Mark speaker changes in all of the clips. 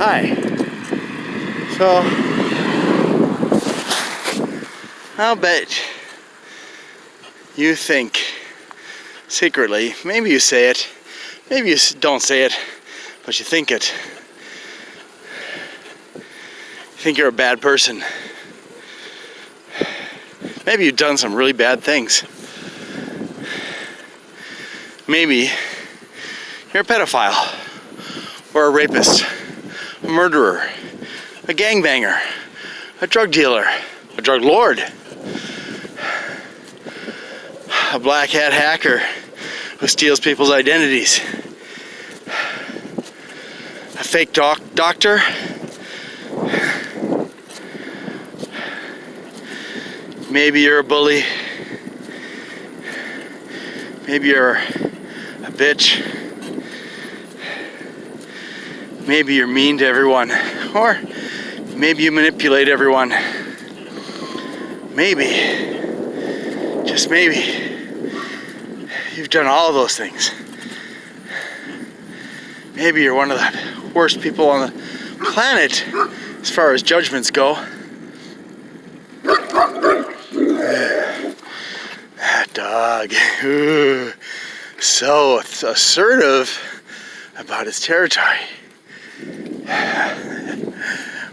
Speaker 1: Hi. So, I'll bet you think secretly, maybe you say it, maybe you don't say it, but you think it. You think you're a bad person. Maybe you've done some really bad things. Maybe you're a pedophile, or a rapist, a murderer, a gangbanger, a drug dealer, a drug lord, a black hat hacker who steals people's identities, a fake doctor, maybe you're a bully, maybe you're a bitch, maybe you're mean to everyone, or maybe you manipulate everyone. Maybe, just maybe, you've done all of those things. Maybe you're one of the worst people on the planet as far as judgments go. That dog, ooh, so assertive about his territory.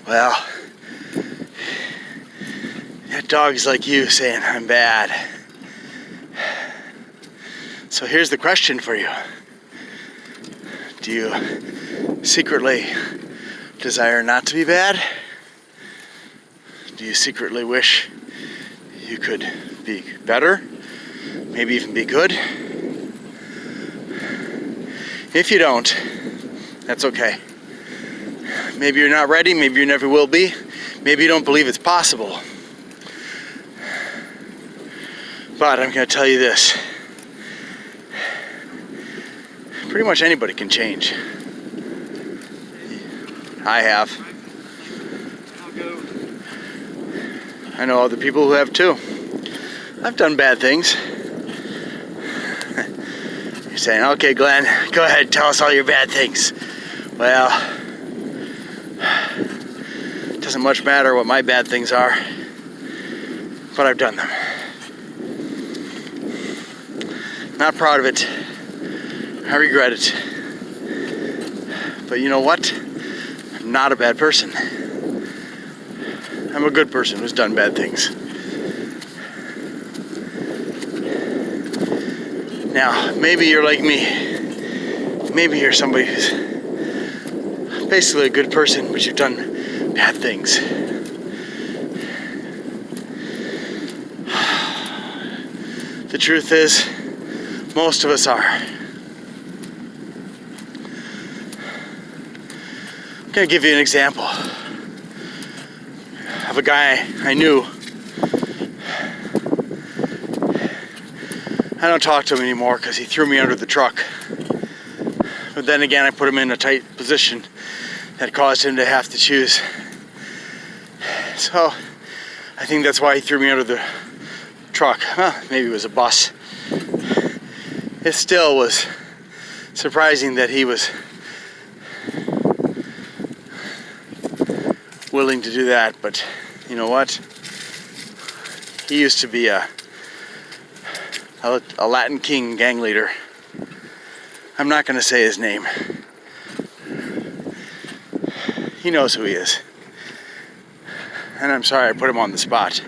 Speaker 1: Well, that dog's like you saying, I'm bad. So here's the question for you. Do you secretly desire not to be bad? Do you secretly wish you could be better? Maybe even be good? If you don't, that's okay. Maybe you're not ready, maybe you never will be. Maybe you don't believe it's possible. But I'm going to tell you this. Pretty much anybody can change. I have. I know other people who have too. I've done bad things. You're saying, okay, Glenn, go ahead, tell us all your bad things. Well, it doesn't much matter what my bad things are, but I've done them. Not proud of it. I regret it. But you know what? I'm not a bad person. I'm a good person who's done bad things. Now, maybe you're like me. Maybe you're somebody who's basically a good person, but you've done bad things. The truth is, most of us are. I'm going to give you an example of a guy I knew. I don't talk to him anymore because he threw me under the truck. But then again, I put him in a tight position that caused him to have to choose. So I think that's why he threw me under the truck. Maybe it was a bus. It still was surprising that he was willing to do that, but you know what? He used to be a Latin King gang leader. I'm not going to say his name. He knows who he is. And I'm sorry I put him on the spot.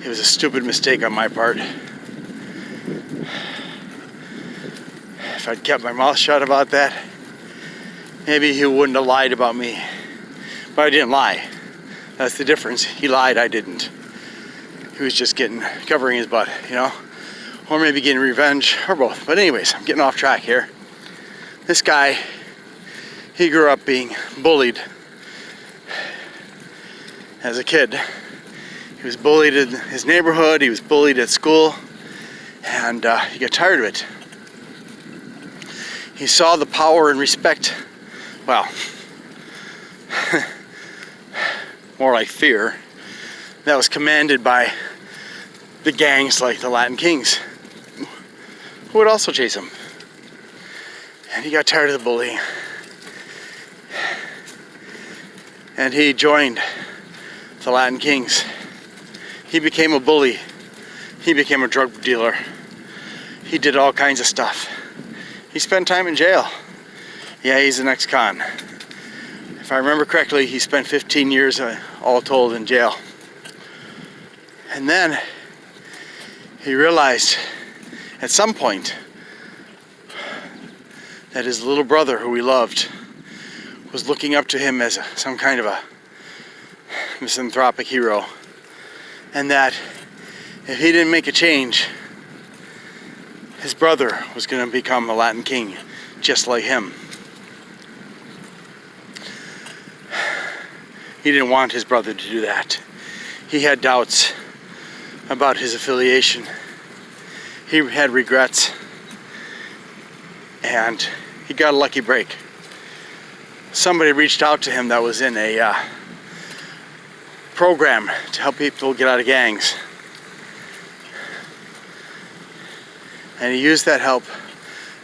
Speaker 1: It was a stupid mistake on my part. If I'd kept my mouth shut about that, maybe he wouldn't have lied about me. But I didn't lie. That's the difference. He lied, I didn't. He was just covering his butt, you know? Or maybe getting revenge, or both. But anyways, I'm getting off track here. This guy, he grew up being bullied as a kid. He was bullied in his neighborhood, he was bullied at school, and he got tired of it. He saw the power and respect, well, more like fear, that was commanded by the gangs like the Latin Kings, who would also chase him. And he got tired of the bullying. and he joined the Latin Kings. He became a bully. He became a drug dealer. He did all kinds of stuff. He spent time in jail. Yeah, he's an ex-con. If I remember correctly, he spent 15 years all told in jail. And then he realized at some point that his little brother, who he loved, was looking up to him as some kind of a misanthropic hero. And that if he didn't make a change, his brother was going to become a Latin king, just like him. He didn't want his brother to do that. He had doubts about his affiliation. He had regrets. And he got a lucky break. Somebody reached out to him that was in a program to help people get out of gangs. And he used that help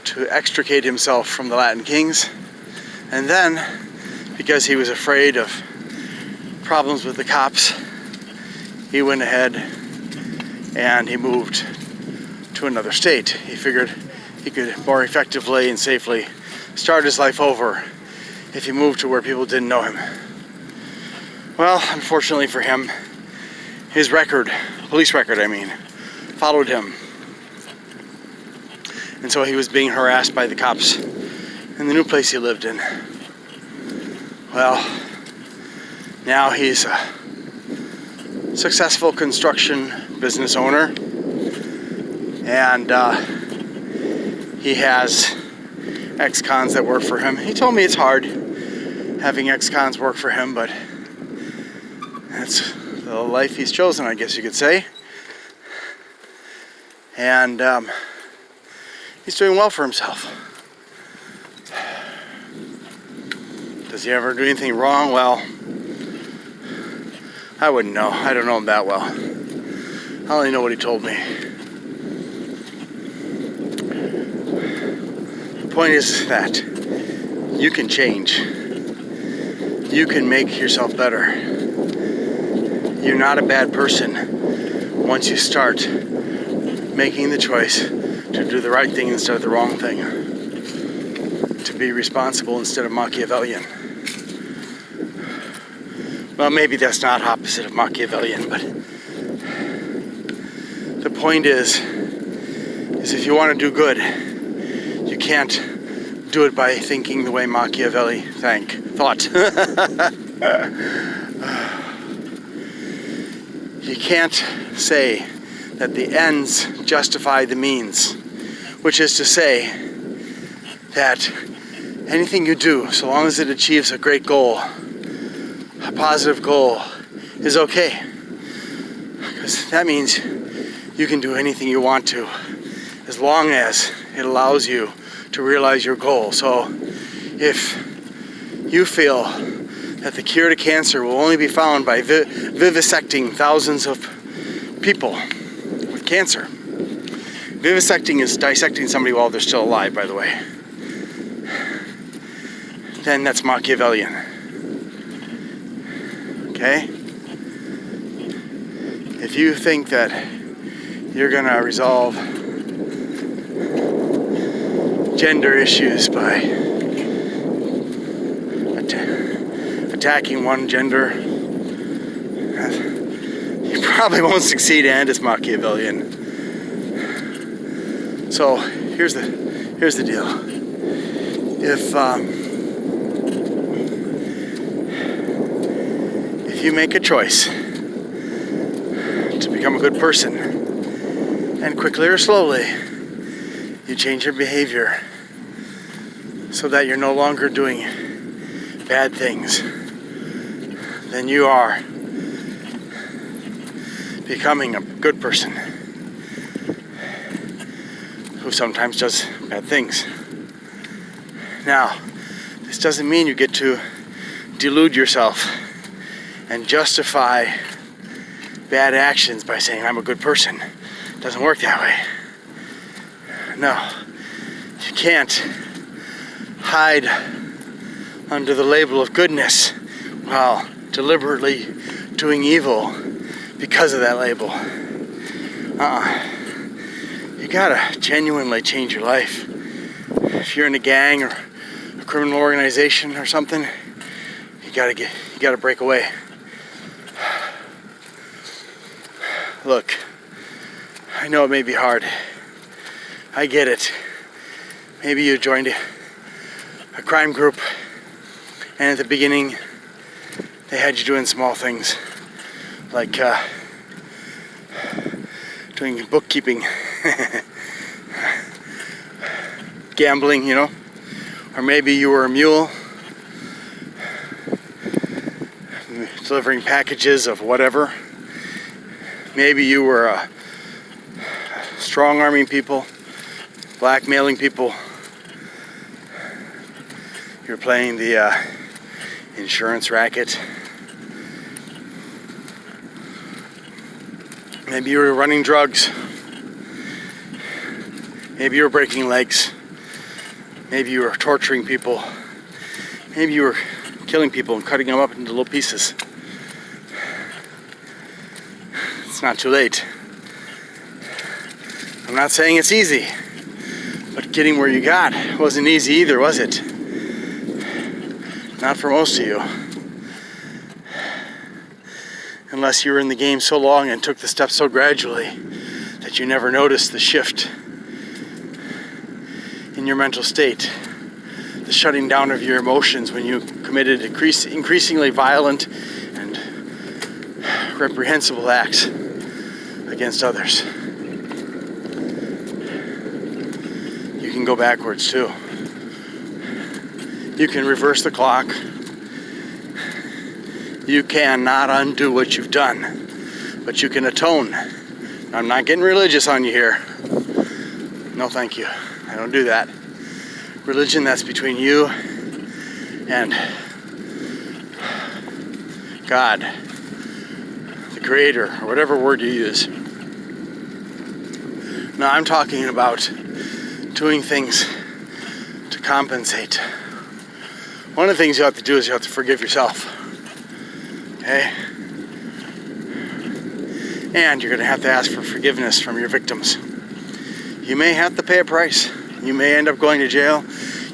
Speaker 1: to extricate himself from the Latin Kings. And then, because he was afraid of problems with the cops, he went ahead and he moved to another state. He figured he could more effectively and safely start his life over if he moved to where people didn't know him. Well, unfortunately for him, his record, police record I mean, followed him. And so he was being harassed by the cops in the new place he lived in. Well, now he's a successful construction business owner, and he has ex-cons that work for him. He told me it's hard having ex-cons work for him, but that's the life he's chosen, I guess you could say. And he's doing well for himself. Does he ever do anything wrong? Well, I wouldn't know. I don't know him that well. I only know what he told me. The point is that you can change. You can make yourself better. You're not a bad person once you start making the choice to do the right thing instead of the wrong thing. To be responsible instead of Machiavellian. Well, maybe that's not opposite of Machiavellian, but the point is if you want to do good, you can't do it by thinking the way Machiavelli thought. You can't say that the ends justify the means, which is to say that anything you do, so long as it achieves a great goal, a positive goal, is okay. Because that means you can do anything you want to, as long as it allows you to realize your goal. So if you feel that the cure to cancer will only be found by vivisecting thousands of people with cancer. Vivisecting is dissecting somebody while they're still alive, by the way. Then that's Machiavellian. Okay? If you think that you're gonna resolve gender issues by attacking one gender, you probably won't succeed, and it's Machiavellian. So here's the deal. If you make a choice to become a good person, and quickly or slowly you change your behavior so that you're no longer doing bad things, then you are becoming a good person who sometimes does bad things. Now, this doesn't mean you get to delude yourself and justify bad actions by saying I'm a good person. It doesn't work that way. No, you can't hide under the label of goodness while deliberately doing evil because of that label. You gotta genuinely change your life. If you're in a gang or a criminal organization or something, you gotta break away. Look, I know it may be hard. I get it. Maybe you joined a crime group, and at the beginning they had you doing small things like doing bookkeeping, gambling, you know, or maybe you were a mule delivering packages of whatever. Maybe you were strong-arming people, blackmailing people. You're playing the insurance racket. Maybe you were running drugs. Maybe you were breaking legs. Maybe you were torturing people. Maybe you were killing people and cutting them up into little pieces. It's not too late. I'm not saying it's easy, but getting where you got wasn't easy either, was it? Not for most of you. Unless you were in the game so long and took the steps so gradually that you never noticed the shift in your mental state, the shutting down of your emotions when you committed increasingly violent and reprehensible acts against others. You can go backwards too. You can reverse the clock. You cannot undo what you've done, but you can atone. I'm not getting religious on you here. No, thank you. I don't do that. Religion, that's between you and God, the Creator, or whatever word you use. No, I'm talking about doing things to compensate. One of the things you have to do is you have to forgive yourself. Okay? And you're going to have to ask for forgiveness from your victims. You may have to pay a price. You may end up going to jail.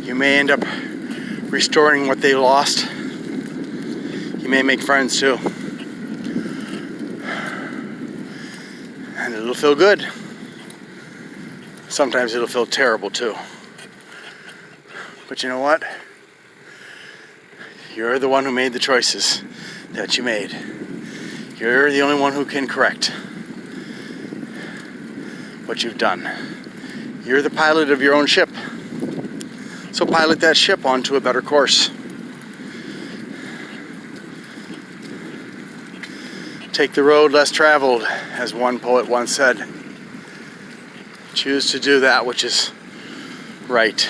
Speaker 1: You may end up restoring what they lost. You may make friends too. And it'll feel good. Sometimes it'll feel terrible too. But you know what? You're the one who made the choices that you made. You're the only one who can correct what you've done. You're the pilot of your own ship. So pilot that ship onto a better course. Take the road less traveled, as one poet once said. Choose to do that which is right,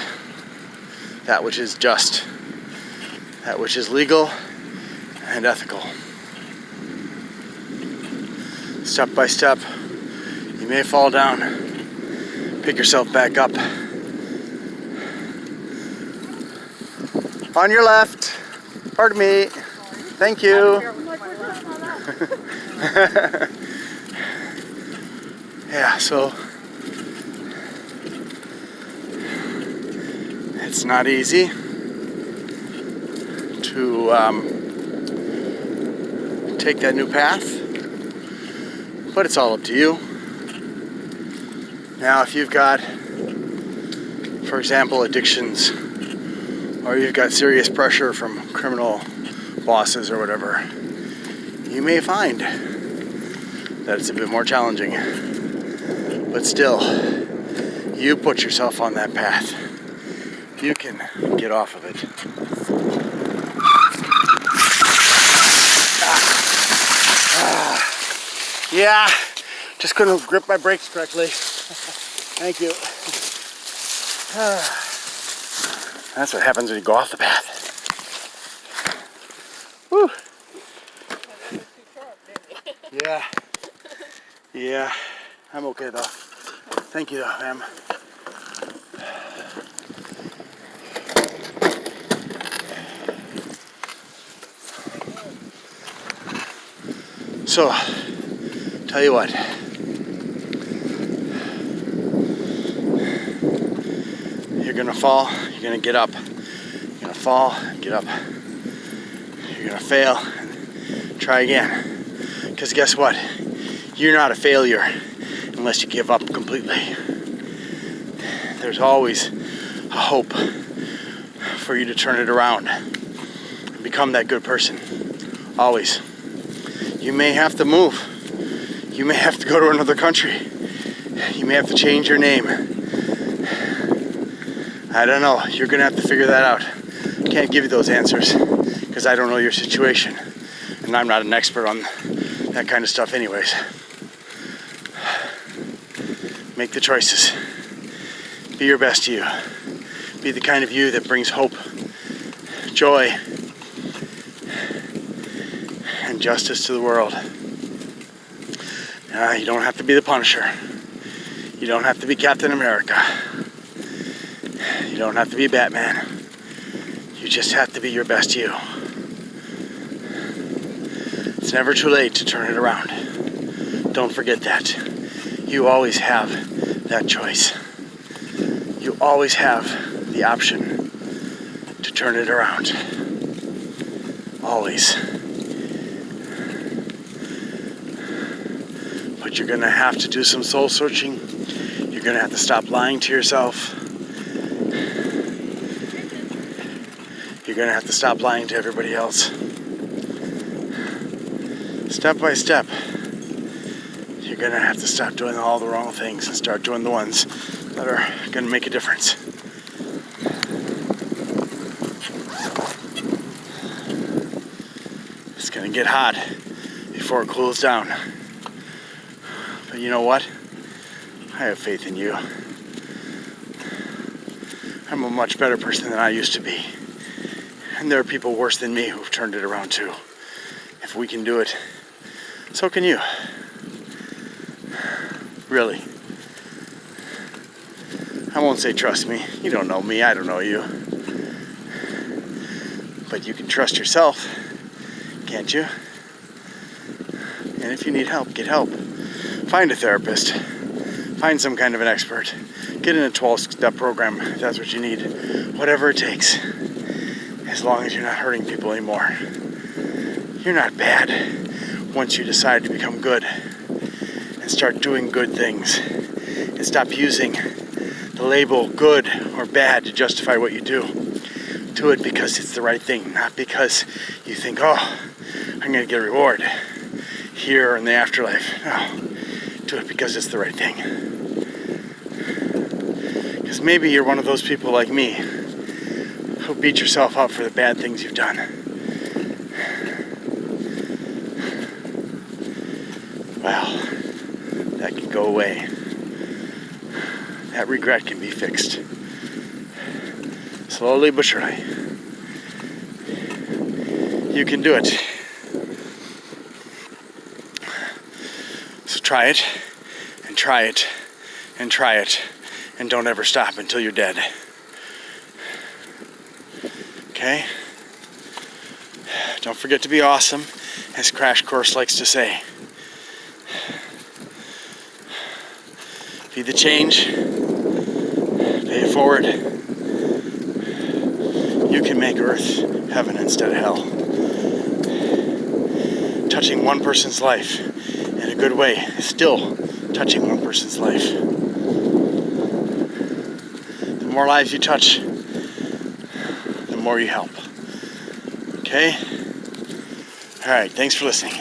Speaker 1: that which is just, that which is legal and ethical. Step by step, you may fall down. Pick yourself back up. On your left. Pardon me. Thank you. Yeah, so it's not easy to take that new path, but it's all up to you. Now, if you've got, for example, addictions, or you've got serious pressure from criminal bosses or whatever, you may find that it's a bit more challenging. But still, you put yourself on that path. You can get off of it. Yeah, just couldn't grip my brakes correctly. Thank you. That's what happens when you go off the path. Whew. Yeah. Yeah. I'm okay though. Thank you though, ma'am. So, tell you what. You're gonna fall, you're gonna get up. You're gonna fall, get up. You're gonna fail, and try again. Because guess what? You're not a failure unless you give up completely. There's always a hope for you to turn it around and become that good person. Always. You may have to move. You may have to go to another country. You may have to change your name. I don't know. You're going to have to figure that out. I can't give you those answers because I don't know your situation. And I'm not an expert on that kind of stuff anyways. Make the choices. Be your best you. Be the kind of you that brings hope, joy, and justice to the world. You don't have to be the Punisher. You don't have to be Captain America. You don't have to be Batman. You just have to be your best you. It's never too late to turn it around. Don't forget that. You always have that choice. You always have the option to turn it around. Always. But you're going to have to do some soul searching. You're going to have to stop lying to yourself. You're going to have to stop lying to everybody else. Step by step, you're going to have to stop doing all the wrong things and start doing the ones that are going to make a difference. It's going to get hot before it cools down. But you know what? I have faith in you. I'm a much better person than I used to be. And there are people worse than me who've turned it around too. If we can do it, so can you. Really. I won't say trust me. You don't know me. I don't know you. But you can trust yourself, can't you? And if you need help, get help. Find a therapist. Find some kind of an expert. Get in a 12-step program if that's what you need. Whatever it takes. As long as you're not hurting people anymore. You're not bad once you decide to become good and start doing good things and stop using the label good or bad to justify what you do. Do it because it's the right thing, not because you think, oh, I'm going to get a reward here or in the afterlife. No, do it because it's the right thing. Because maybe you're one of those people like me who beat yourself up for the bad things you've done. Well, that can go away. That regret can be fixed. Slowly but surely. You can do it. So try it, and try it, and try it, and don't ever stop until you're dead. Okay? Don't forget to be awesome, as Crash Course likes to say. Be the change. Pay it forward. You can make Earth heaven instead of hell. Touching one person's life in a good way is still touching one person's life. The more lives you touch, the more you help. Okay? Alright, thanks for listening.